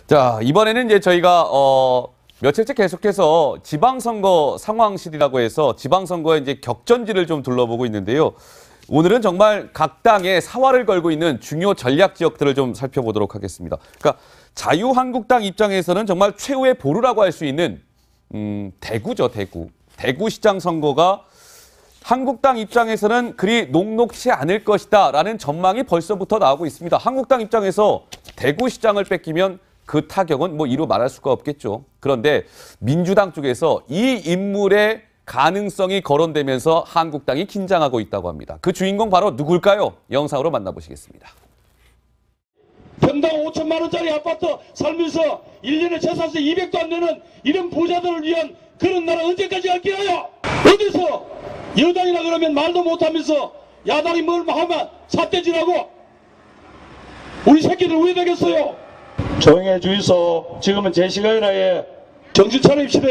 자, 이번에는 이제 저희가 며칠째 계속해서 지방선거 상황실이라고 해서 지방선거의 이제 격전지를 좀 둘러보고 있는데요. 오늘은 정말 각 당에 사활을 걸고 있는 중요 전략 지역들을 좀 살펴보도록 하겠습니다. 그러니까 자유한국당 입장에서는 정말 최후의 보루라고 할 수 있는 대구죠, 대구. 대구시장 선거가 한국당 입장에서는 그리 녹록치 않을 것이다라는 전망이 벌써부터 나오고 있습니다. 한국당 입장에서 대구시장을 뺏기면 그 타격은 뭐 이루 말할 수가 없겠죠. 그런데 민주당 쪽에서 이 인물의 가능성이 거론되면서 한국당이 긴장하고 있다고 합니다. 그 주인공 바로 누굴까요? 영상으로 만나보시겠습니다. 평당 5천만 원짜리 아파트 살면서 1년에 재산세 200도 안 내는 이런 부자들을 위한 그런 나라 언제까지 할게요? 어디서 여당이라 그러면 말도 못하면서 야당이 뭘 하면 삿대질하고 우리 새끼들 왜 되겠어요? 조용해 주이소. 지금은 제 시간이라에 정신 차립시다.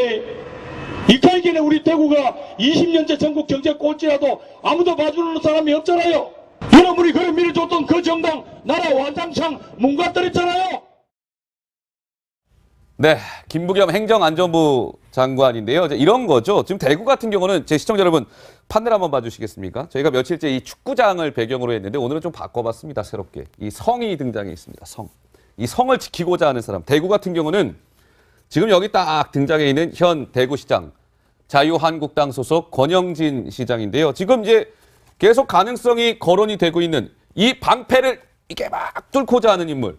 이까이기는 우리 대구가 20년째 전국 경제 꼴찌라도 아무도 봐주는 사람이 없잖아요. 여러분이 그래 밀어줬던 그 정당 나라 완장창 문 닫더랬잖아요. 네, 김부겸 행정안전부 장관인데요. 이제 이런 거죠. 지금 대구 같은 경우는 제 시청자 여러분 판넬 한번 봐주시겠습니까? 저희가 며칠째 이 축구장을 배경으로 했는데 오늘은 좀 바꿔봤습니다. 새롭게. 이 성이 등장해 있습니다. 성. 이 성을 지키고자 하는 사람. 대구 같은 경우는 지금 여기 딱 등장해 있는 현 대구시장 자유한국당 소속 권영진 시장인데요. 지금 이제 계속 가능성이 거론이 되고 있는 이 방패를 이렇게 막 뚫고자 하는 인물.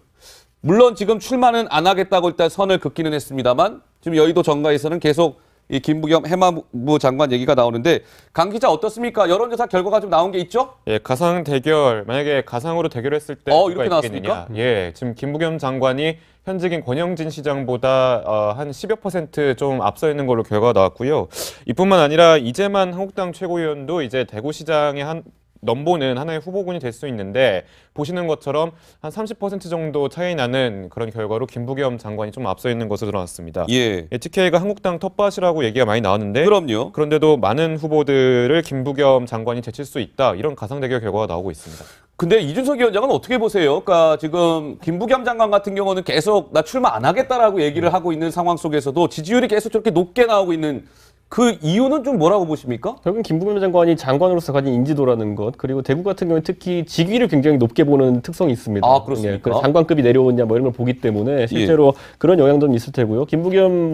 물론 지금 출마는 안 하겠다고 일단 선을 긋기는 했습니다만 지금 여의도 정가에서는 계속 이 김부겸 해마부 장관 얘기가 나오는데 강 기자 어떻습니까? 여론조사 결과가 좀 나온 게 있죠? 예, 가상 대결 만약에 가상으로 대결했을 때 이렇게 나왔습니까? 예, 지금 김부겸 장관이 현직인 권영진 시장보다 한 10여 % 좀 앞서 있는 걸로 결과가 나왔고요. 이뿐만 아니라 이재만 한국당 최고위원도 이제 대구시장의 한 넘보는 하나의 후보군이 될 수 있는데 보시는 것처럼 한 30% 정도 차이 나는 그런 결과로 김부겸 장관이 좀 앞서 있는 것으로 드러났습니다. 예. TK가 한국당 텃밭이라고 얘기가 많이 나왔는데 그럼요. 그런데도 많은 후보들을 김부겸 장관이 제칠 수 있다. 이런 가상 대결 결과가 나오고 있습니다. 근데 이준석 위원장은 어떻게 보세요? 그러니까 지금 김부겸 장관 같은 경우는 계속 나 출마 안 하겠다라고 얘기를 하고 있는 상황 속에서도 지지율이 계속 저렇게 높게 나오고 있는 그 이유는 좀 뭐라고 보십니까? 결국은 김부겸 장관이 장관으로서 가진 인지도라는 것, 그리고 대구 같은 경우는 특히 직위를 굉장히 높게 보는 특성이 있습니다. 아, 그렇습니까? 예, 그래서 장관급이 내려오냐 뭐 이런 걸 보기 때문에 실제로 그런 영향도 있을 테고요. 김부겸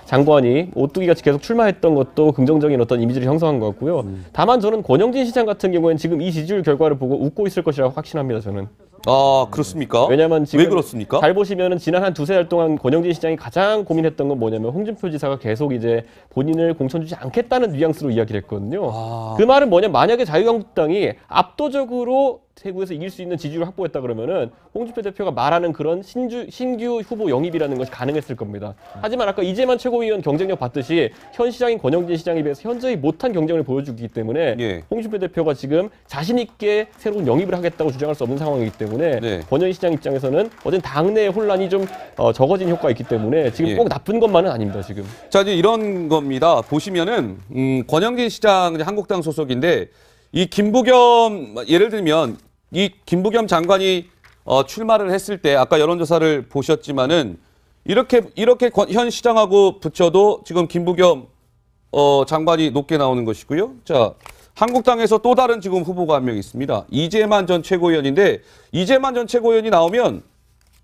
장관이 오뚜기 같이 계속 출마했던 것도 긍정적인 어떤 이미지를 형성한 것 같고요. 다만 저는 권영진 시장 같은 경우에는 지금 이 지지율 결과를 보고 웃고 있을 것이라고 확신합니다. 저는. 아, 그렇습니까? 왜냐하면 지금 왜 그렇습니까? 잘 보시면은 지난 한 두세 달 동안 권영진 시장이 가장 고민했던 건 뭐냐면 홍준표 지사가 계속 이제 본인을 공천 주지 않겠다는 뉘앙스로 이야기를 했거든요. 그 말은 뭐냐, 만약에 자유한국당이 압도적으로 대구에서 이길 수 있는 지지율을 확보했다 그러면은 홍준표 대표가 말하는 그런 신규 후보 영입이라는 것이 가능했을 겁니다. 하지만 아까 이재만 최고위원 경쟁력 봤듯이 현 시장인 권영진 시장에 비해서 현저히 못한 경쟁을 보여주기 때문에 홍준표 대표가 지금 자신 있게 새로운 영입을 하겠다고 주장할 수 없는 상황이기 때문에 권영진 시장 입장에서는 어쨌든 당내 혼란이 좀 적어진 효과가 있기 때문에 지금 꼭 나쁜 것만은 아닙니다. 지금. 자, 이제 이런 겁니다. 보시면은 권영진 시장 한국당 소속인데 이 김부겸 예를 들면 이 김부겸 장관이 출마를 했을 때 아까 여론조사를 보셨지만은 이렇게 현 시장하고 붙여도 지금 김부겸 장관이 높게 나오는 것이고요. 자, 한국당에서 또 다른 지금 후보가 한 명 있습니다. 이재만 전 최고위원인데 이재만 전 최고위원이 나오면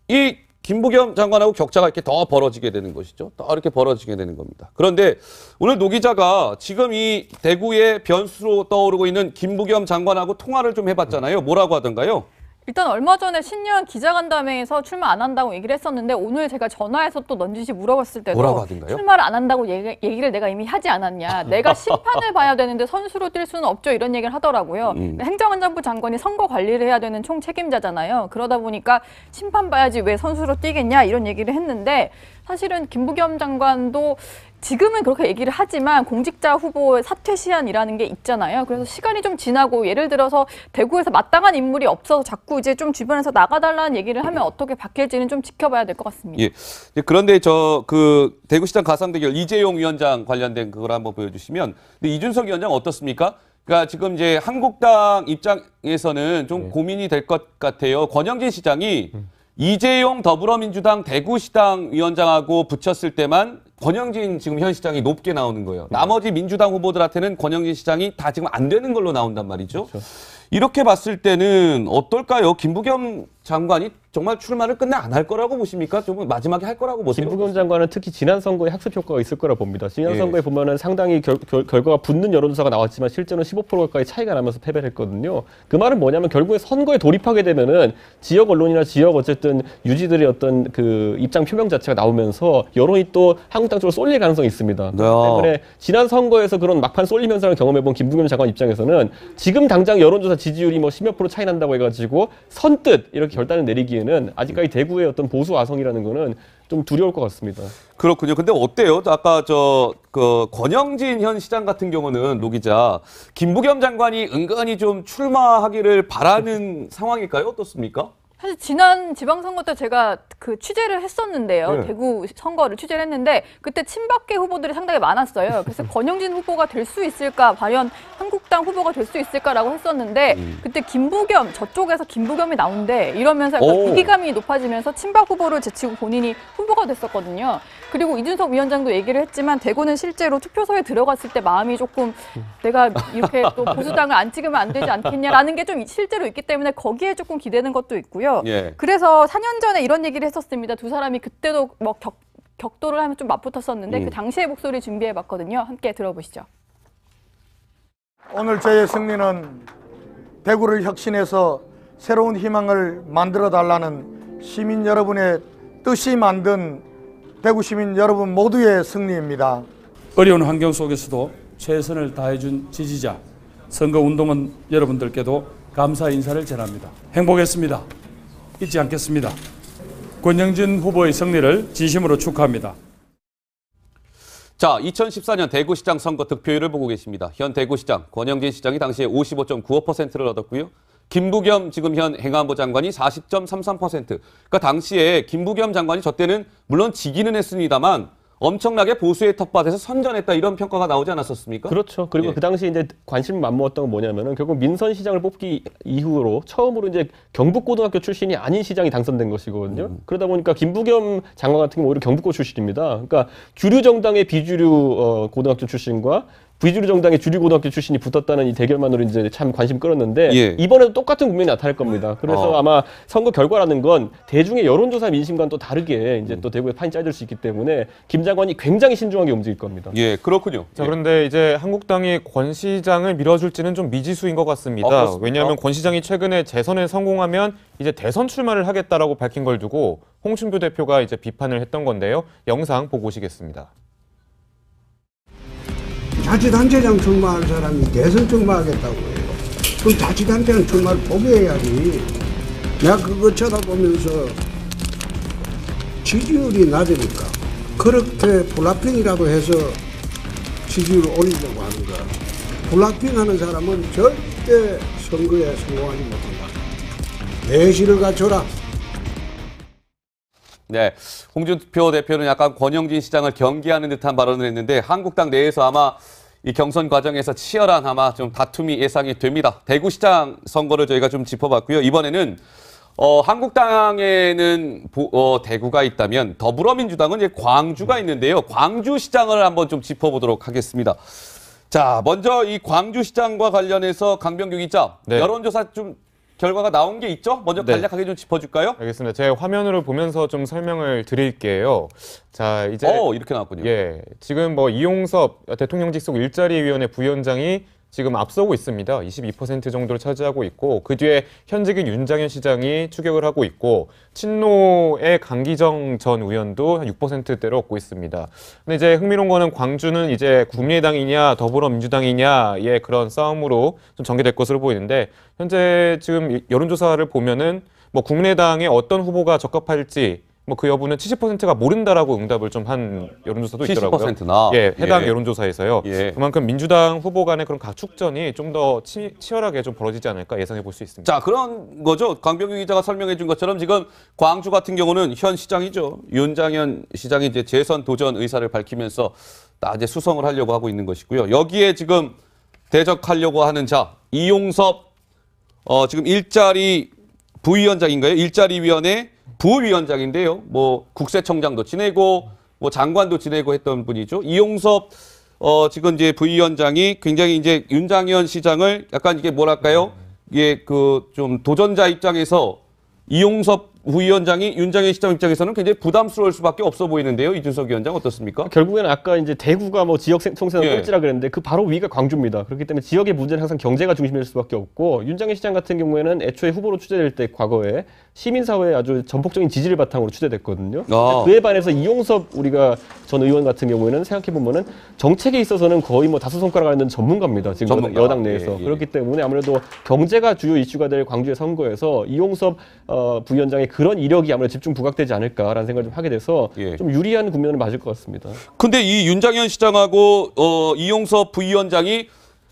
이 김부겸 장관하고 격차가 이렇게 더 벌어지게 되는 것이죠. 더 이렇게 벌어지게 되는 겁니다. 그런데 오늘 노 기자가 지금 이 대구의 변수로 떠오르고 있는 김부겸 장관하고 통화를 좀 해봤잖아요. 뭐라고 하던가요? 일단 얼마 전에 신년 기자간담회에서 출마 안 한다고 얘기를 했었는데 오늘 제가 전화해서 또 넌지시 물어봤을 때도 뭐라고 하던가요? 출마를 안 한다고 얘기를 내가 이미 하지 않았냐. 내가 심판을 봐야 되는데 선수로 뛸 수는 없죠. 이런 얘기를 하더라고요. 행정안전부 장관이 선거 관리를 해야 되는 총책임자잖아요. 그러다 보니까 심판 봐야지 왜 선수로 뛰겠냐 이런 얘기를 했는데 사실은 김부겸 장관도 지금은 그렇게 얘기를 하지만 공직자 후보의 사퇴 시한이라는 게 있잖아요. 그래서 시간이 좀 지나고 예를 들어서 대구에서 마땅한 인물이 없어서 자꾸 이제 좀 주변에서 나가달라는 얘기를 하면 어떻게 바뀔지는 좀 지켜봐야 될 것 같습니다. 예. 그런데 그 대구시장 가상대결 이재용 위원장 관련된 그걸 한번 보여주시면 근데 이준석 위원장 어떻습니까? 그러니까 지금 이제 한국당 입장에서는 좀 고민이 될 것 같아요. 권영진 시장이 이재용 더불어민주당 대구시당 위원장하고 붙였을 때만 권영진 지금 현 시장이 높게 나오는 거예요. 나머지 민주당 후보들한테는 권영진 시장이 다 지금 안 되는 걸로 나온단 말이죠. 그렇죠. 이렇게 봤을 때는 어떨까요? 김부겸 장관이 정말 출마를 끝내 안 할 거라고 보십니까? 좀 마지막에 할 거라고 보세요? 김부겸 장관은 특히 지난 선거에 학습 효과가 있을 거라 봅니다. 지난 예. 선거에 보면은 상당히 결과가 붙는 여론조사가 나왔지만 실제로는 15% 가까이 차이가 나면서 패배를 했거든요. 그 말은 뭐냐면 결국에 선거에 돌입하게 되면은 지역 언론이나 지역 어쨌든 유지들의 어떤 그 입장 표명 자체가 나오면서 여론이 또 한국당 쪽으로 쏠릴 가능성이 있습니다. 네. 때문에 지난 선거에서 그런 막판 쏠림 현상을 경험해본 김부겸 장관 입장에서는 지금 당장 여론조사 지지율이 뭐 10몇 % 차이 난다고 해가지고 선뜻 이렇게 결단을 내리기에는 아직까지 대구의 어떤 보수 아성이라는 거는 좀 두려울 것 같습니다. 그렇군요. 근데 어때요? 아까 그 권영진 현 시장 같은 경우는 노 기자, 김부겸 장관이 은근히 좀 출마하기를 바라는 상황일까요? 어떻습니까? 사실 지난 지방선거 때 제가 그 취재를 했었는데요. 네. 대구 선거를 취재를 했는데 그때 친박계 후보들이 상당히 많았어요. 그래서 권영진 후보가 될 수 있을까, 과연 한국당 후보가 될 수 있을까라고 했었는데 그때 김부겸, 저쪽에서 김부겸이 나온대 이러면서 약간 오. 위기감이 높아지면서 친박 후보를 제치고 본인이 후보가 됐었거든요. 그리고 이준석 위원장도 얘기를 했지만 대구는 실제로 투표소에 들어갔을 때 마음이 조금 내가 이렇게 또 보수당을 안 찍으면 안 되지 않겠냐라는 게 좀 실제로 있기 때문에 거기에 조금 기대는 것도 있고요. 예. 그래서 4년 전에 이런 얘기를 했었습니다. 두 사람이 그때도 뭐 격돌을 하면 좀 맞붙었었는데 그 당시의 목소리 준비해봤거든요. 함께 들어보시죠. 오늘 저의 승리는 대구를 혁신해서 새로운 희망을 만들어달라는 시민 여러분의 뜻이 만든 대구 시민 여러분 모두의 승리입니다. 어려운 환경 속에서도 최선을 다해준 지지자, 선거운동원 여러분들께도 감사 인사를 전합니다. 행복했습니다. 잊지 않겠습니다. 권영진 후보의 승리를 진심으로 축하합니다. 자, 2014년 대구시장 선거 득표율을 보고 계십니다. 현 대구시장 권영진 시장이 당시에 55.95%를 얻었고요. 김부겸 지금 현 행안부 장관이 40.33%. 그러니까 당시에 김부겸 장관이 저 때는 물론 지기는 했습니다만 엄청나게 보수의 텃밭에서 선전했다 이런 평가가 나오지 않았었습니까? 그렇죠. 그리고 예. 그 당시 이제 관심을 맞모았던 건 뭐냐면은 결국 민선 시장을 뽑기 이후로 처음으로 이제 경북고등학교 출신이 아닌 시장이 당선된 것이거든요. 그러다 보니까 김부겸 장관 같은 경우 오히려 경북고 출신입니다. 그러니까 주류 정당의 비주류 고등학교 출신과 비주류 정당의 주류 고등학교 출신이 붙었다는 이 대결만으로 이제 참 관심 끌었는데 예. 이번에도 똑같은 국면이 나타날 겁니다. 그래서 아마 선거 결과라는 건 대중의 여론조사 민심과는 또 다르게 이제 또 대구에 판이 짜질 수 있기 때문에 김 장관이 굉장히 신중하게 움직일 겁니다. 예, 그렇군요. 자, 그런데 이제 한국당이 권 시장을 밀어줄지는 좀 미지수인 것 같습니다. 그렇습니까? 왜냐하면 권 시장이 최근에 재선에 성공하면 이제 대선 출마를 하겠다라고 밝힌 걸 두고 홍준표 대표가 이제 비판을 했던 건데요. 영상 보고 오시겠습니다. 자치단체장 출마할 사람이 대선 출마하겠다고 해요. 그럼 자치단체장 출마를 포기해야지. 내가 그거 쳐다보면서 지지율이 낮으니까 그렇게 블락핑이라도 해서 지지율을 올리려고 하는 거야. 블락핑 하는 사람은 절대 선거에 성공하지 못한다. 내실을 갖춰라. 네, 홍준표 대표는 약간 권영진 시장을 경계하는 듯한 발언을 했는데 한국당 내에서 아마 이 경선 과정에서 치열한 아마 좀 다툼이 예상이 됩니다. 대구시장 선거를 저희가 좀 짚어봤고요. 이번에는 한국당에는 대구가 있다면 더불어민주당은 이제 광주가 있는데요. 광주시장을 한번 좀 짚어보도록 하겠습니다. 자, 먼저 이 광주시장과 관련해서 강병규 기자, 네. 여론조사 좀 결과가 나온 게 있죠? 먼저 네. 간략하게 좀 짚어줄까요? 알겠습니다. 제 화면으로 보면서 좀 설명을 드릴게요. 자, 이제 이렇게 나왔군요. 예, 지금 뭐 이용섭 대통령 직속 일자리위원회 부위원장이 지금 앞서고 있습니다. 22% 정도를 차지하고 있고 그 뒤에 현직인 윤장현 시장이 추격을 하고 있고 친노의 강기정 전 의원도 한 6%대를 얻고 있습니다. 근데 이제 흥미로운 거는 광주는 이제 국민의당이냐 더불어민주당이냐의 그런 싸움으로 좀 전개될 것으로 보이는데 현재 지금 여론조사를 보면은 뭐 국민의당에 어떤 후보가 적합할지 뭐 그 여부는 70%가 모른다라고 응답을 좀 한 여론조사도 있더라고요. 70%나? 예, 해당 예. 여론조사에서요. 예. 그만큼 민주당 후보 간의 그런 각축전이 좀 더 치열하게 좀 벌어지지 않을까 예상해 볼 수 있습니다. 자, 그런 거죠. 강병규 기자가 설명해 준 것처럼 지금 광주 같은 경우는 현 시장이죠. 윤장현 시장이 이제 재선 도전 의사를 밝히면서 이제 수성을 하려고 하고 있는 것이고요. 여기에 지금 대적하려고 하는 자, 이용섭 지금 일자리 부위원장인가요? 일자리위원회 부위원장인데요. 뭐 국세청장도 지내고 뭐 장관도 지내고 했던 분이죠. 이용섭 지금 이제 부위원장이 굉장히 이제 윤장현 시장을 약간 이게 뭐랄까요? 이게 그 좀 도전자 입장에서 이용섭 부위원장이 윤장현 시장 입장에서는 굉장히 부담스러울 수밖에 없어 보이는데요. 이준석 위원장 어떻습니까? 결국에는 아까 이제 대구가 뭐 지역 총선을 예. 꼴찌라 그랬는데 그 바로 위가 광주입니다. 그렇기 때문에 지역의 문제는 항상 경제가 중심일 수밖에 없고 윤장현 시장 같은 경우에는 애초에 후보로 추대될 때 과거에 시민사회에 아주 전폭적인 지지를 바탕으로 추대됐거든요. 그에 반해서 이용섭 우리가 전 의원 같은 경우에는 생각해보면은 정책에 있어서는 거의 뭐 다섯 손가락 안에 전문가입니다. 지금 전문가. 여당 내에서. 예, 예. 그렇기 때문에 아무래도 경제가 주요 이슈가 될 광주의 선거에서 이용섭 부위원장의 그런 이력이 아무래도 집중 부각되지 않을까라는 생각을 좀 하게 돼서 예. 좀 유리한 국면을 맞을 것 같습니다. 근데 이 윤장현 시장하고 이용섭 부위원장이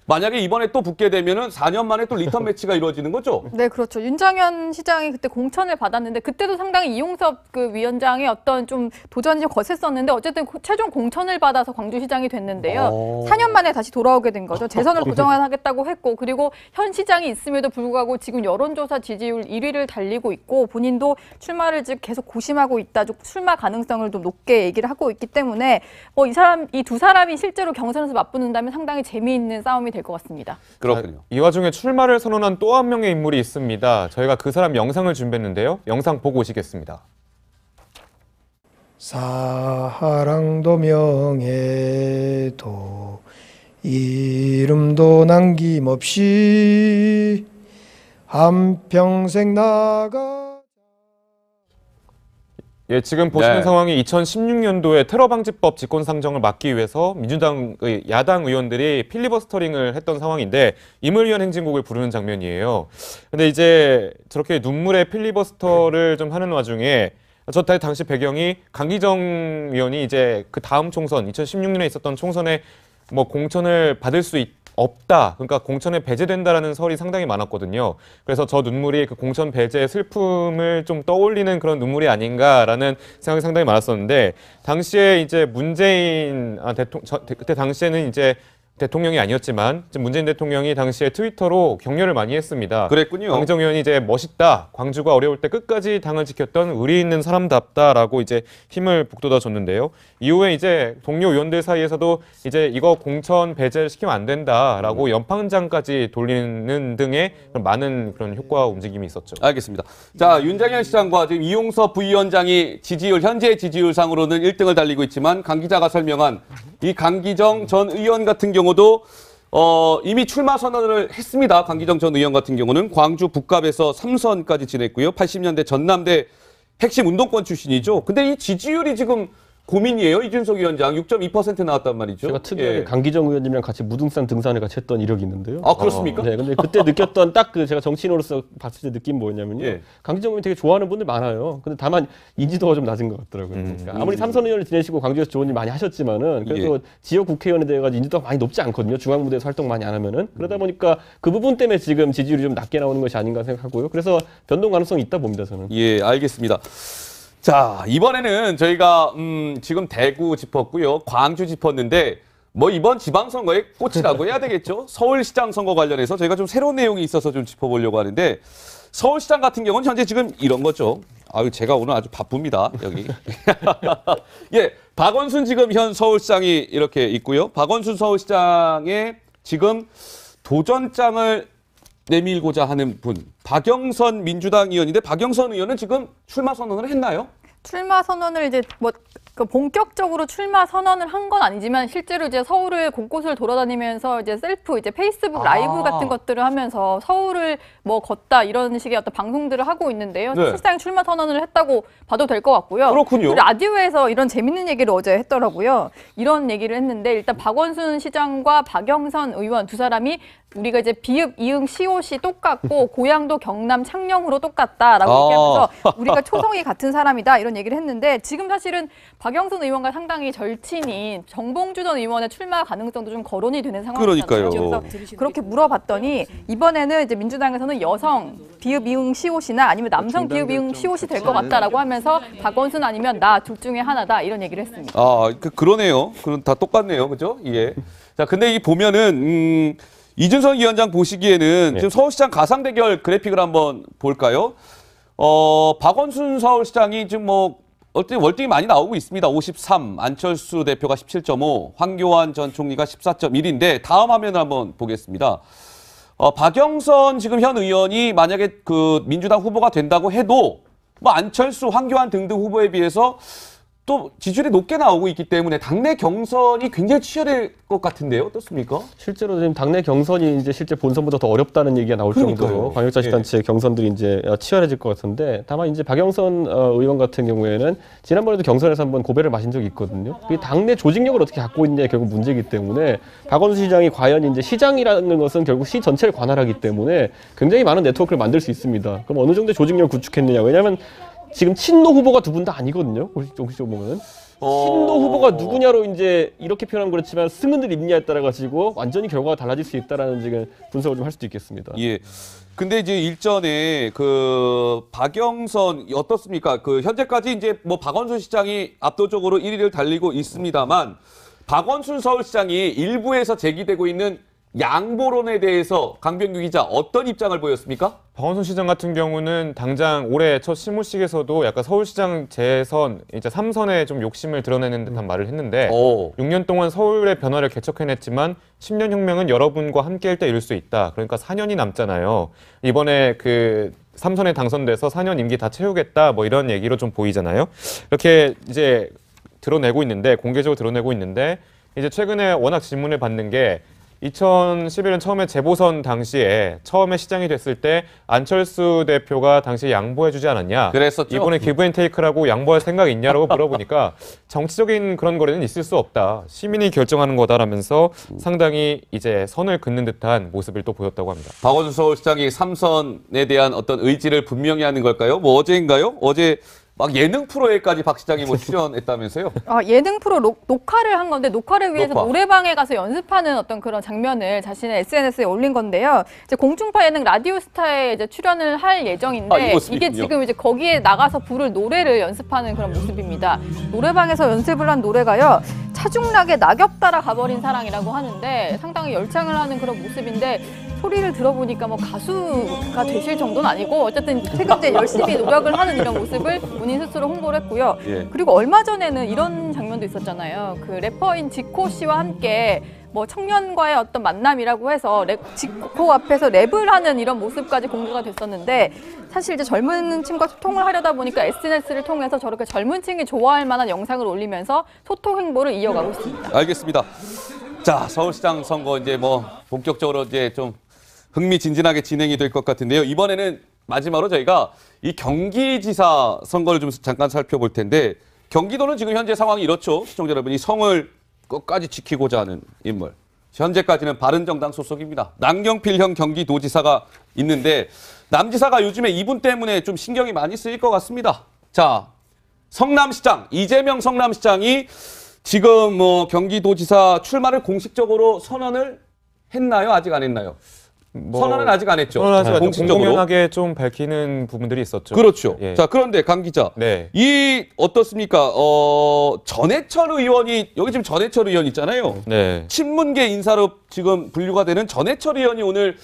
만약에 이번에 또 붙게 되면은 4년 만에 또 리턴 매치가 이루어지는 거죠? 네, 그렇죠. 윤장현 시장이 그때 공천을 받았는데 그때도 상당히 이용섭 그 위원장의 어떤 좀 도전이 거셌었는데 어쨌든 최종 공천을 받아서 광주시장이 됐는데요. 4년 만에 다시 돌아오게 된 거죠. 재선을 고정하겠다고 했고 그리고 현 시장이 있음에도 불구하고 지금 여론조사 지지율 1위를 달리고 있고 본인도 출마를 지금 계속 고심하고 있다. 좀 출마 가능성을 좀 높게 얘기를 하고 있기 때문에 이 두 사람이 실제로 경선에서 맞붙는다면 상당히 재미있는 싸움이 될 것 같습니다. 그렇군요. 이 와중에 출마를 선언한 또 한 명의 인물이 있습니다. 저희가 그 사람 영상을 준비했는데요. 영상 보고 오시겠습니다. 사랑도 명예도 이름도 남김없이 한평생 나가. 예, 지금 보시는 네. 상황이 2016년도에 테러방지법 직권상정을 막기 위해서 민주당의 야당 의원들이 필리버스터링을 했던 상황인데 임을위한 행진곡을 부르는 장면이에요. 근데 이제 저렇게 눈물의 필리버스터를 좀 하는 와중에 저 당시 배경이 강기정 의원이 이제 그 다음 총선 2016년에 있었던 총선에 뭐 공천을 받을 수 없다. 그러니까 공천에 배제된다라는 설이 상당히 많았거든요. 그래서 저 눈물이 그 공천 배제의 슬픔을 좀 떠올리는 그런 눈물이 아닌가라는 생각이 상당히 많았었는데 당시에 이제 문재인 그때 당시에는 이제 대통령이 아니었지만 문재인 대통령이 당시에 트위터로 격려를 많이 했습니다. 그랬군요. 강기정 의원이 이제 멋있다. 광주가 어려울 때 끝까지 당을 지켰던 의리 있는 사람답다라고 이제 힘을 북돋아 줬는데요. 이후에 이제 동료 의원들 사이에서도 이제 이거 공천 배제를 시키면 안 된다라고 연판장까지 돌리는 등의 많은 그런 효과와 움직임이 있었죠. 알겠습니다. 자, 윤장현 시장과 지금 이용섭 부위원장이 현재 지지율상으로는 1등을 달리고 있지만 강 기자가 설명한 이 강기정 전 의원 같은 경우도 이미 출마 선언을 했습니다. 강기정 전 의원 같은 경우는 광주 북갑에서 3선까지 지냈고요. 80년대 전남대 핵심 운동권 출신이죠. 근데 이 지지율이 지금 고민이에요. 이준석 위원장 6.2% 나왔단 말이죠. 제가 특이하게 예. 강기정 의원님이랑 같이 무등산 등산을 같이 했던 이력이 있는데요. 아, 그렇습니까? 네, 근데 그때 느꼈던 딱 그 제가 정치인으로서 봤을 때 느낌 뭐였냐면요. 예. 강기정 의원이 되게 좋아하는 분들 많아요. 근데 다만 인지도가 좀 낮은 것 같더라고요. 그러니까 아무리 삼선 의원을 지내시고 광주에서 좋은 일 많이 하셨지만은 그래도 예. 지역 국회의원에 대해 가지고 인지도가 많이 높지 않거든요. 중앙 무대에서 활동 많이 안 하면은 그러다 보니까 그 부분 때문에 지금 지지율이 좀 낮게 나오는 것이 아닌가 생각하고요. 그래서 변동 가능성이 있다 봅니다, 저는. 예, 알겠습니다. 자, 이번에는 저희가 지금 대구 짚었고요. 광주 짚었는데 뭐 이번 지방선거의 꽃이라고 해야 되겠죠. 서울시장 선거 관련해서 저희가 좀 새로운 내용이 있어서 좀 짚어보려고 하는데 서울시장 같은 경우는 현재 지금 이런 거죠. 아유, 제가 오늘 아주 바쁩니다, 여기. 예, 박원순 지금 현 서울시장이 이렇게 있고요. 박원순 서울시장의 지금 도전장을 내밀고자 하는 분, 박영선 민주당 의원인데 박영선 의원은 지금 출마 선언을 했나요? 출마 선언을 이제 본격적으로 출마 선언을 한 건 아니지만 실제로 이제 서울을 곳곳을 돌아다니면서 이제 셀프 이제 페이스북 라이브 같은 것들을 하면서 서울을 뭐 걷다 이런 식의 어떤 방송들을 하고 있는데요. 네. 사실상 출마 선언을 했다고 봐도 될 것 같고요. 그렇군요. 그리고 라디오에서 이런 재밌는 얘기를 어제 했더라고요. 이런 얘기를 했는데 일단 박원순 시장과 박영선 의원 두 사람이 우리가 이제 비읍, 이응, 시옷이 똑같고 고향도 경남 창녕으로 똑같다라고 얘기하면서 우리가 초성이 같은 사람이다 이런 얘기를 했는데 지금 사실은 박영선 의원과 상당히 절친인 정봉주 전 의원의 출마 가능성도 좀 거론이 되는 상황이잖아요. 그러니까요. 그래서 그렇게 물어봤더니 이번에는 이제 민주당에서는 여성 비읍, 이응, 시옷이나 아니면 남성 비읍, 이응, 시옷이 될 것 같다라고 하면서 박원순 아니면 나 둘 중에 하나다 이런 얘기를 했습니다. 아, 그러네요. 그럼 다 똑같네요, 그죠? 예. 자, 근데 이 보면은 이준석 위원장 보시기에는 지금 서울시장 가상 대결 그래픽을 한번 볼까요? 박원순 서울시장이 지금 뭐 월등히 많이 나오고 있습니다. 53, 안철수 대표가 17.5, 황교안 전 총리가 14.1인데 다음 화면을 한번 보겠습니다. 박영선 지금 현 의원이 만약에 그 민주당 후보가 된다고 해도 뭐 안철수, 황교안 등등 후보에 비해서 또 지지율이 높게 나오고 있기 때문에 당내 경선이 굉장히 치열할 것 같은데요. 어떻습니까? 실제로 지금 당내 경선이 이제 실제 본선보다 더 어렵다는 얘기가 나올 그러니까요. 정도로 광역자치단체 경선들이 이제 치열해질 것 같은데, 다만 이제 박영선 의원 같은 경우에는 지난번에도 경선에서 한번 고배를 마신 적이 있거든요. 이 당내 조직력을 어떻게 갖고 있느냐 결국 문제이기 때문에 박원순 시장이 과연 이제 시장이라는 것은 결국 시 전체를 관할하기 때문에 굉장히 많은 네트워크를 만들 수 있습니다. 그럼 어느 정도의 조직력을 구축했느냐? 왜냐하면 지금 친노 후보가 두 분 다 아니거든요. 공식적으로 보면 친노 후보가 누구냐로 이제 이렇게 표현하면 그렇지만 승은들 있느냐에 따라 가지고 완전히 결과가 달라질 수 있다라는 지금 분석을 좀 할 수도 있겠습니다. 예. 근데 이제 일전에 그 박영선 어떻습니까? 그 현재까지 이제 뭐 박원순 시장이 압도적으로 1위를 달리고 있습니다만 박원순 서울시장이 일부에서 제기되고 있는 양보론에 대해서 강병규 기자 어떤 입장을 보였습니까? 박원순 시장 같은 경우는 당장 올해 첫 시무식에서도 약간 서울시장 재선, 이제 3선에 좀 욕심을 드러내는 듯한 말을 했는데 6년 동안 서울의 변화를 개척해냈지만 10년 혁명은 여러분과 함께할 때 이룰 수 있다. 그러니까 4년이 남잖아요. 이번에 그 3선에 당선돼서 4년 임기 다 채우겠다 뭐 이런 얘기로 좀 보이잖아요. 이렇게 이제 드러내고 있는데, 공개적으로 드러내고 있는데, 이제 최근에 워낙 질문을 받는 게 2011년 처음에 재보선 당시에 처음에 시장이 됐을 때 안철수 대표가 당시에 양보해주지 않았냐. 그랬었죠. 이번에 기브앤테이크라고 양보할 생각이 있냐라고 물어보니까 정치적인 그런 거래는 있을 수 없다. 시민이 결정하는 거다라면서 상당히 이제 선을 긋는 듯한 모습을 또 보였다고 합니다. 박원순 서울시장이 3선에 대한 어떤 의지를 분명히 하는 걸까요? 뭐 어제인가요? 어제 막 예능 프로에까지 박 시장이 뭐 출연했다면서요? 예능 프로 녹화를 한 건데, 녹화를 위해서 녹화. 노래방에 가서 연습하는 어떤 그런 장면을 자신의 SNS에 올린 건데요. 이제 공중파 예능 라디오스타에 이제 출연을 할 예정인데, 이 모습이군요. 이게 지금 이제 거기에 나가서 부를 노래를 연습하는 그런 모습입니다. 노래방에서 연습을 한 노래가요, 차중락의 낙엽 따라 가버린 사랑이라고 하는데 상당히 열창을 하는 그런 모습인데, 소리를 들어보니까 뭐 가수가 되실 정도는 아니고 어쨌든 최근 이제 열심히 노력을 하는 이런 모습을 본인 스스로 홍보를 했고요. 예. 그리고 얼마 전에는 이런 장면도 있었잖아요. 그 래퍼인 지코 씨와 함께 뭐 청년과의 어떤 만남이라고 해서 지코 앞에서 랩을 하는 이런 모습까지 공개가 됐었는데, 사실 이제 젊은 층과 소통을 하려다 보니까 SNS를 통해서 저렇게 젊은 층이 좋아할 만한 영상을 올리면서 소통 행보를 이어가고 있습니다. 알겠습니다. 자, 서울시장 선거 이제 뭐 본격적으로 이제 좀 흥미진진하게 진행이 될 것 같은데요. 이번에는 마지막으로 저희가 이 경기지사 선거를 좀 잠깐 살펴볼 텐데, 경기도는 지금 현재 상황이 이렇죠. 시청자 여러분이 성을 끝까지 지키고자 하는 인물. 현재까지는 바른정당 소속입니다. 남경필 경기도지사가 있는데, 남지사가 요즘에 이분 때문에 좀 신경이 많이 쓰일 것 같습니다. 자, 성남시장, 이재명 성남시장이 지금 뭐 경기도지사 출마를 공식적으로 선언을 했나요? 아직 안 했나요? 선언은 아직 안 했죠. 공식적으로. 공공연하게 좀 밝히는 부분들이 있었죠. 그렇죠. 예. 자, 그런데 강 기자, 네. 이 어떻습니까? 전해철 의원이, 여기 지금 전해철 의원 있잖아요. 네. 친문계 인사로 지금 분류가 되는 전해철 의원이 오늘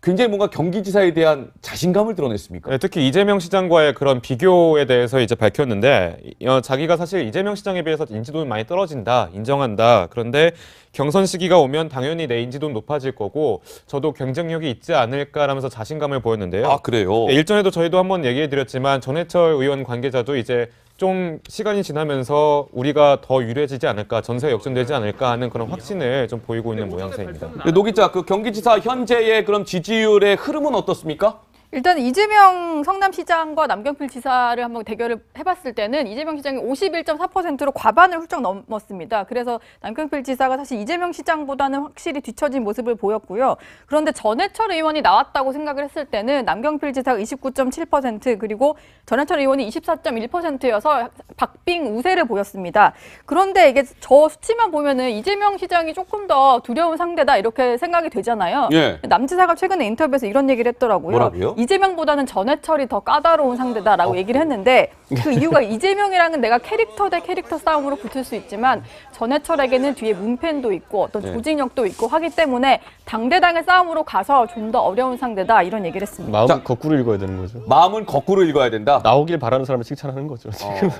굉장히 뭔가 경기지사에 대한 자신감을 드러냈습니까? 네, 특히 이재명 시장과의 그런 비교에 대해서 이제 밝혔는데, 자기가 사실 이재명 시장에 비해서 인지도는 많이 떨어진다, 인정한다. 그런데 경선 시기가 오면 당연히 내 인지도는 높아질 거고 저도 경쟁력이 있지 않을까라면서 자신감을 보였는데요. 아, 그래요? 네, 일전에도 저희도 한번 얘기해드렸지만 전해철 의원 관계자도 이제 좀 시간이 지나면서 우리가 더 유리해지지 않을까, 전세 역전되지 않을까 하는 그런 확신을 좀 보이고 있는 모양새입니다. 노 기자, 그 경기지사 현재의 그럼 지지율의 흐름은 어떻습니까? 일단 이재명 성남시장과 남경필 지사를 한번 대결을 해봤을 때는 이재명 시장이 51.4%로 과반을 훌쩍 넘었습니다. 그래서 남경필 지사가 사실 이재명 시장보다는 확실히 뒤처진 모습을 보였고요. 그런데 전해철 의원이 나왔다고 생각을 했을 때는 남경필 지사가 29.7% 그리고 전해철 의원이 24.1%여서 박빙 우세를 보였습니다. 그런데 이게 저 수치만 보면은 이재명 시장이 조금 더 두려운 상대다 이렇게 생각이 되잖아요. 예. 남 지사가 최근에 인터뷰에서 이런 얘기를 했더라고요. 뭐라고요? 이재명보다는 전해철이 더 까다로운 상대다라고 얘기를 했는데 그 이유가 이재명이랑은 내가 캐릭터 대 캐릭터 싸움으로 붙을 수 있지만 전해철에게는 뒤에 문팬도 있고 어떤 조직력도 있고 하기 때문에 당대당의 싸움으로 가서 좀 더 어려운 상대다 이런 얘기를 했습니다. 마음은 거꾸로 읽어야 되는 거죠. 마음은 거꾸로 읽어야 된다. 나오길 바라는 사람을 칭찬하는 거죠. 지금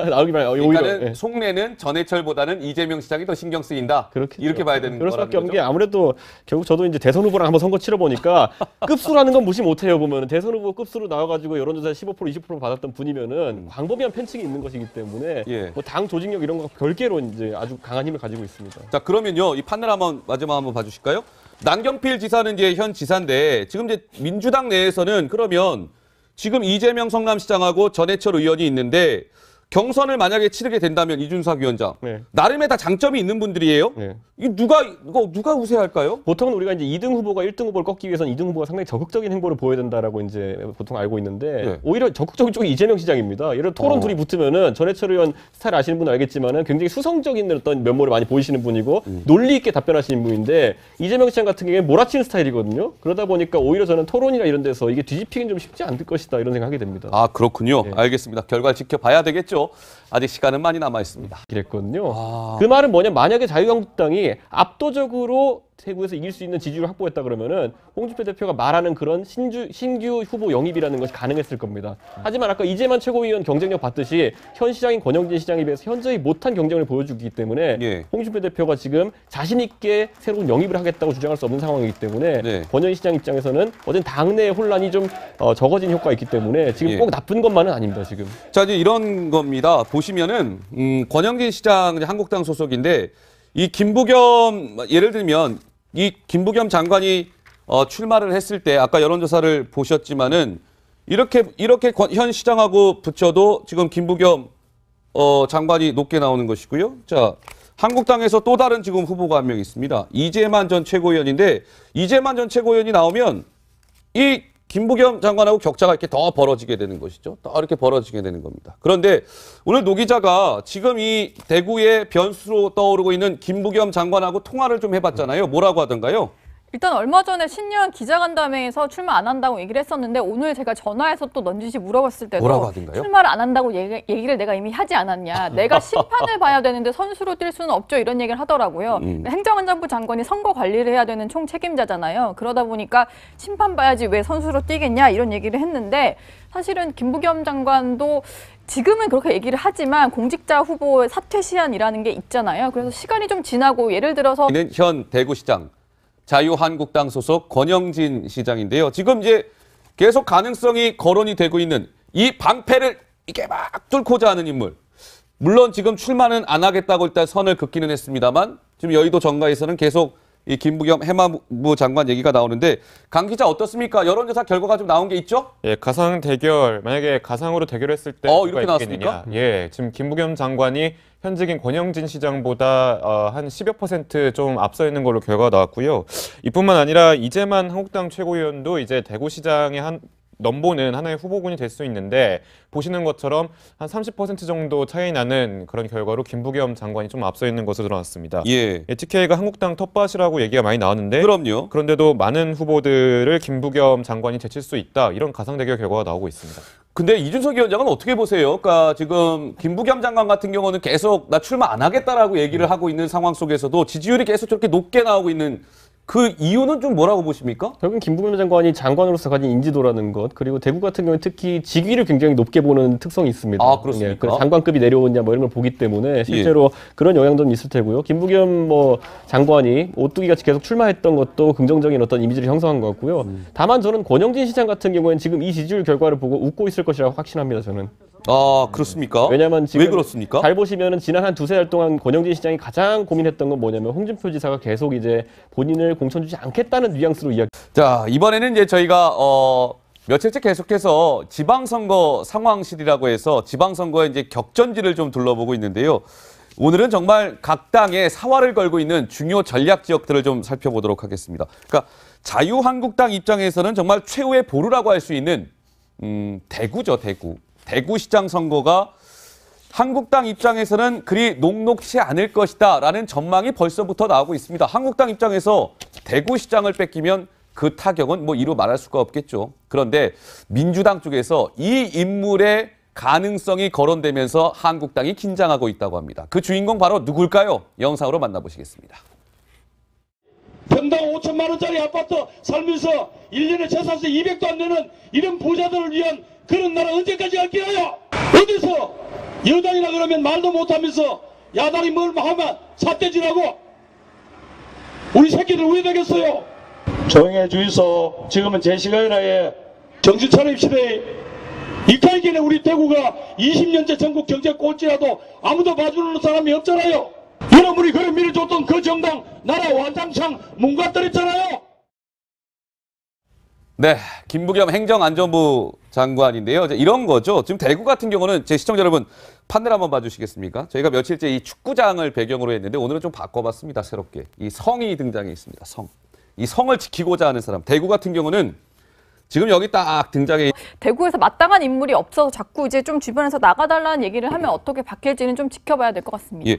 나오길 바라. 오히려 그러니까는 속내는 전해철보다는 이재명 시장이 더 신경 쓰인다. 이렇게 봐야 되는 그럴 거라는 수밖에 없는 거죠. 게 아무래도 결국 저도 이제 대선 후보랑 한번 선거 치러 보니까 급수라는 건 무시 못해요. 보면 대선 후보 급수로 나와가지고 여론조사 15% 20% 받았던 분이면은 광범위한 편측이 있는 것이기 때문에 예. 뭐 당 조직력 이런 거 별개로 이제 아주 강한 힘을 가지고 있습니다. 자, 그러면요. 이 판넬 한번 마지막 한번 봐주실까요? 남경필 지사는 이제 현 지사인데 지금 이제 민주당 내에서는 그러면 지금 이재명 성남시장하고 전해철 의원이 있는데 경선을 만약에 치르게 된다면 이준석 위원장 네. 나름의 다 장점이 있는 분들이에요. 네. 이 누가 우세할까요? 보통은 우리가 이제 2등 후보가 1등 후보를 꺾기 위해서는 2등 후보가 상당히 적극적인 행보를 보여야 된다라고 이제 보통 알고 있는데 네. 오히려 적극적인 쪽이 이재명 시장입니다. 예를 들어 토론 둘이 붙으면은 전해철 의원 스타일 아시는 분은 알겠지만은 굉장히 수성적인 어떤 면모를 많이 보이시는 분이고 논리 있게 답변하시는 분인데 이재명 시장 같은 경우에 몰아치는 스타일이거든요. 그러다 보니까 오히려 저는 토론이나 이런 데서 이게 뒤집히긴 좀 쉽지 않을 것이다 이런 생각하게 됩니다. 아, 그렇군요. 네. 알겠습니다. 결과를 지켜봐야 되겠죠. 아직 시간은 많이 남아 있습니다. 그랬거든요. 그 말은 뭐냐? 만약에 자유한국당이 압도적으로 대구에서 이길 수 있는 지지율을 확보했다 그러면은 홍준표 대표가 말하는 그런 신규 후보 영입이라는 것이 가능했을 겁니다. 하지만 아까 이재만 최고위원 경쟁력 봤듯이 현 시장인 권영진 시장에 비해서 현저히 못한 경쟁을 보여주기 때문에 예. 홍준표 대표가 지금 자신 있게 새로운 영입을 하겠다고 주장할 수 없는 상황이기 때문에 네. 권영진 시장 입장에서는 어쨌든 당내 혼란이 좀 적어진 효과가 있기 때문에 지금 예. 꼭 나쁜 것만은 아닙니다. 지금. 자, 이제 이런 겁니다. 보시면은 권영진 시장 이제 한국당 소속인데 이 김부겸 예를 들면 이 김부겸 장관이 출마를 했을 때 아까 여론조사를 보셨지만은 이렇게 현 시장하고 붙여도 지금 김부겸 장관이 높게 나오는 것이고요. 자, 한국당에서 또 다른 지금 후보가 한 명 있습니다. 이재만 전 최고위원인데 이재만 전 최고위원이 나오면 이 김부겸 장관하고 격차가 이렇게 더 벌어지게 되는 것이죠. 더 이렇게 벌어지게 되는 겁니다. 그런데 오늘 노 기자가 지금 이 대구의 변수로 떠오르고 있는 김부겸 장관하고 통화를 좀 해봤잖아요. 뭐라고 하던가요? 일단 얼마 전에 신년 기자간담회에서 출마 안 한다고 얘기를 했었는데 오늘 제가 전화해서 또 넌지시 물어봤을 때도 뭐라고 하던가요? 출마를 안 한다고 얘기를 내가 이미 하지 않았냐. 내가 심판을 봐야 되는데 선수로 뛸 수는 없죠. 이런 얘기를 하더라고요. 행정안전부 장관이 선거 관리를 해야 되는 총 책임자잖아요. 그러다 보니까 심판 봐야지 왜 선수로 뛰겠냐 이런 얘기를 했는데 사실은 김부겸 장관도 지금은 그렇게 얘기를 하지만 공직자 후보의 사퇴 시한이라는 게 있잖아요. 그래서 시간이 좀 지나고 예를 들어서 현 대구시장 자유한국당 소속 권영진 시장인데요. 지금 이제 계속 가능성이 거론이 되고 있는 이 방패를 이게 막 뚫고자 하는 인물. 물론 지금 출마는 안 하겠다고 일단 선을 긋기는 했습니다만 지금 여의도 정가에서는 계속 이 김부겸 해마부 장관 얘기가 나오는데 강 기자 어떻습니까? 여론조사 결과가 좀 나온 게 있죠? 예, 가상 대결 만약에 가상으로 대결했을 때 이렇게 나왔습니까? 예, 지금 김부겸 장관이 현직인 권영진 시장보다 한 10여% 좀 앞서 있는 걸로 결과가 나왔고요. 이뿐만 아니라 이재만 한국당 최고위원도 이제 대구시장의 넘보는 하나의 후보군이 될 수 있는데 보시는 것처럼 한 30% 정도 차이 나는 그런 결과로 김부겸 장관이 좀 앞서 있는 것으로 드러났습니다. 예. TK가 한국당 텃밭이라고 얘기가 많이 나왔는데 그럼요. 그런데도 많은 후보들을 김부겸 장관이 제칠 수 있다. 이런 가상 대결 결과가 나오고 있습니다. 근데 이준석 위원장은 어떻게 보세요? 그러니까 지금 김부겸 장관 같은 경우는 계속 나 출마 안 하겠다라고 얘기를 하고 있는 상황 속에서도 지지율이 계속 저렇게 높게 나오고 있는 그 이유는 좀 뭐라고 보십니까? 결국은 김부겸 장관이 장관으로서 가진 인지도라는 것 그리고 대구 같은 경우는 특히 직위를 굉장히 높게 보는 특성이 있습니다. 아, 그렇습니까? 예, 그래서 장관급이 내려오냐 뭐 이런 걸 보기 때문에 실제로 그런 영향도 있을 테고요. 김부겸 장관이 오뚜기 같이 계속 출마했던 것도 긍정적인 어떤 이미지를 형성한 것 같고요. 다만 저는 권영진 시장 같은 경우에는 지금 이 지지율 결과를 보고 웃고 있을 것이라고 확신합니다. 저는. 아, 그렇습니까? 왜냐하면 지금 왜 그렇습니까? 잘 보시면은 지난 한 두세 달 동안 권영진 시장이 가장 고민했던 건 뭐냐면 홍준표 지사가 계속 이제 본인을 공천 주지 않겠다는 뉘앙스로 이야기. 자, 이번에는 이제 저희가 며칠째 계속해서 지방선거 상황실이라고 해서 지방선거의 이제 격전지를 좀 둘러보고 있는데요. 오늘은 정말 각 당의 사활을 걸고 있는 중요 전략 지역들을 좀 살펴보도록 하겠습니다. 그러니까 자유한국당 입장에서는 정말 최후의 보루라고 할 수 있는 대구죠, 대구. 대구시장 선거가 한국당 입장에서는 그리 녹록치 않을 것이다 라는 전망이 벌써부터 나오고 있습니다. 한국당 입장에서 대구시장을 뺏기면 그 타격은 뭐 이루 말할 수가 없겠죠. 그런데 민주당 쪽에서 이 인물의 가능성이 거론되면서 한국당이 긴장하고 있다고 합니다. 그 주인공 바로 누굴까요? 영상으로 만나보시겠습니다. 평당 5천만 원짜리 아파트 살면서 1년에 재산세 200도 안 내는 이런 부자들을 위한 그런 나라 언제까지 갈 거예요? 어디서 여당이라 그러면 말도 못하면서 야당이 뭘 하면 삿대질하고 우리 새끼들 왜 되겠어요? 조용해 주이소. 지금은 제 시간이라에 정신 차립시다. 이까이기는 우리 대구가 20년째 전국 경제 꼴찌라도 아무도 봐주는 사람이 없잖아요. 여러분이 그래 밀어줬던 그 정당 나라 완장창 문 닫더랬잖아요. 네, 김부겸 행정안전부 장관인데요. 이제 이런 거죠. 지금 대구 같은 경우는 제 시청자 여러분 판넬 한번 봐주시겠습니까? 저희가 며칠째 이 축구장을 배경으로 했는데 오늘은 좀 바꿔봤습니다. 새롭게. 이 성이 등장해 있습니다. 성. 이 성을 지키고자 하는 사람. 대구 같은 경우는 지금 여기 딱 등장해. 대구에서 마땅한 인물이 없어서 자꾸 이제 좀 주변에서 나가달라는 얘기를 하면 어떻게 바뀔지는 좀 지켜봐야 될 것 같습니다. 예.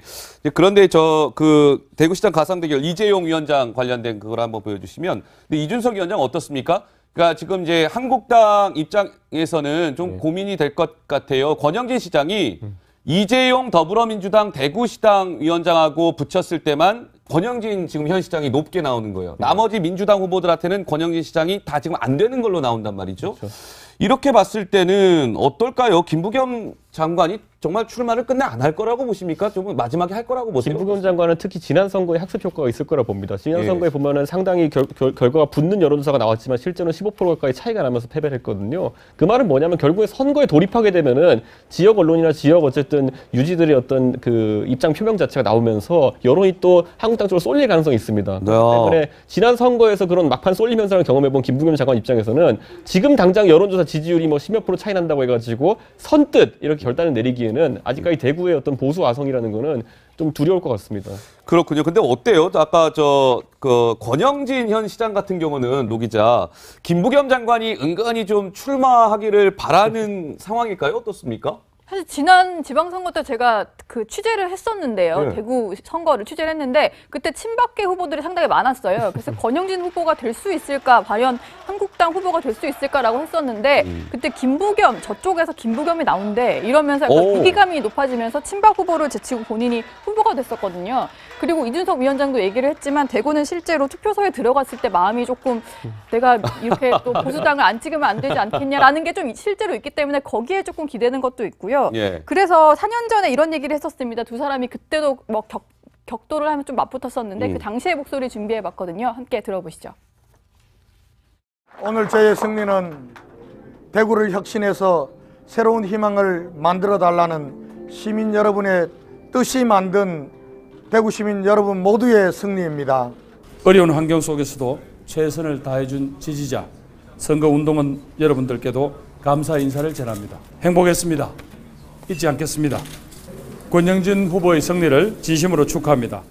그런데 그 대구시장 가상대결 이재용 위원장 관련된 그걸 한번 보여주시면, 근데 이준석 위원장 어떻습니까? 그러니까 지금 이제 한국당 입장에서는 좀 고민이 될 것 같아요. 권영진 시장이 이재용 더불어민주당 대구시당 위원장하고 붙였을 때만 권영진 지금 현 시장이 높게 나오는 거예요. 나머지 민주당 후보들한테는 권영진 시장이 다 지금 안 되는 걸로 나온단 말이죠. 그렇죠. 이렇게 봤을 때는 어떨까요? 김부겸 장관이 정말 출마를 끝내 안 할 거라고 보십니까? 좀 마지막에 할 거라고 보세요? 김부겸 장관은 특히 지난 선거에 학습 효과가 있을 거라 봅니다. 지난 선거에 보면은 상당히 결과가 붙는 여론조사가 나왔지만 실제로는 15% 가까이 차이가 나면서 패배를 했거든요. 그 말은 뭐냐면 결국에 선거에 돌입하게 되면은 지역 언론이나 지역 어쨌든 유지들의 어떤 그 입장 표명 자체가 나오면서 여론이 또 한국당 쪽으로 쏠릴 가능성이 있습니다. 때문에 지난 선거에서 그런 막판 쏠림 현상을 경험해본 김부겸 장관 입장에서는 지금 당장 여론조사 지지율이 뭐 10몇 % 차이 난다고 해가지고 선뜻 이렇게 결단을 내리기에는 아직까지 대구의 어떤 보수 아성이라는 거는 좀 두려울 것 같습니다. 그렇군요. 근데 어때요? 아까 권영진 현 시장 같은 경우는 노 기자, 김부겸 장관이 은근히 좀 출마하기를 바라는 상황일까요? 어떻습니까? 사실 지난 지방선거 때 제가 그 취재를 했었는데요. 네. 대구 선거를 취재를 했는데 그때 친박계 후보들이 상당히 많았어요. 그래서 권영진 후보가 될 수 있을까, 과연 한국당 후보가 될 수 있을까라고 했었는데 그때 김부겸, 저쪽에서 김부겸이 나온대 이러면서 약간 위기감이 높아지면서 친박 후보를 제치고 본인이 후보가 됐었거든요. 그리고 이준석 위원장도 얘기를 했지만 대구는 실제로 투표소에 들어갔을 때 마음이 조금 내가 이렇게 또 보수당을 안 찍으면 안 되지 않겠냐라는 게 좀 실제로 있기 때문에 거기에 조금 기대는 것도 있고요. 예. 그래서 4년 전에 이런 얘기를 했었습니다. 두 사람이 그때도 뭐 격돌을 하면 좀 맞붙었었는데 그 당시의 목소리 준비해봤거든요. 함께 들어보시죠. 오늘 저의 승리는 대구를 혁신해서 새로운 희망을 만들어 달라는 시민 여러분의 뜻이 만든 대구 시민 여러분 모두의 승리입니다. 어려운 환경 속에서도 최선을 다해준 지지자, 선거운동원 여러분들께도 감사 인사를 전합니다. 행복했습니다. 잊지 않겠습니다. 권영진 후보의 승리를 진심으로 축하합니다.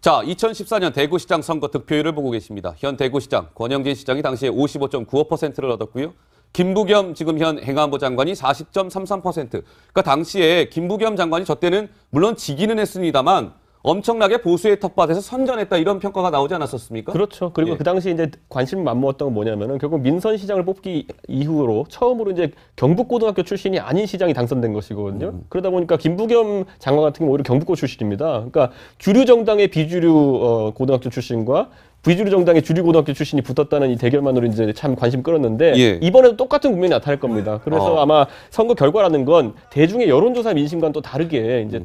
자, 2014년 대구시장 선거 득표율을 보고 계십니다. 현 대구시장 권영진 시장이 당시에 55.95%를 얻었고요. 김부겸 지금 현 행안부 장관이 40.33%. 그러니까 당시에 김부겸 장관이 저 때는 물론 지기는 했습니다만 엄청나게 보수의 텃밭에서 선전했다 이런 평가가 나오지 않았었습니까? 그렇죠. 그리고 그 당시 이제 관심을 맞모았던 건 뭐냐면은 결국 민선 시장을 뽑기 이후로 처음으로 이제 경북고등학교 출신이 아닌 시장이 당선된 것이거든요. 그러다 보니까 김부겸 장관 같은 경우 오히려 경북고 출신입니다. 그러니까 주류 정당의 비주류 고등학교 출신과 비주류 정당의 주류 고등학교 출신이 붙었다는 이 대결만으로 이제 참 관심 끌었는데 이번에도 똑같은 국면이 나타날 겁니다. 그래서 아마 선거 결과라는 건 대중의 여론조사 민심과는 또 다르게 이제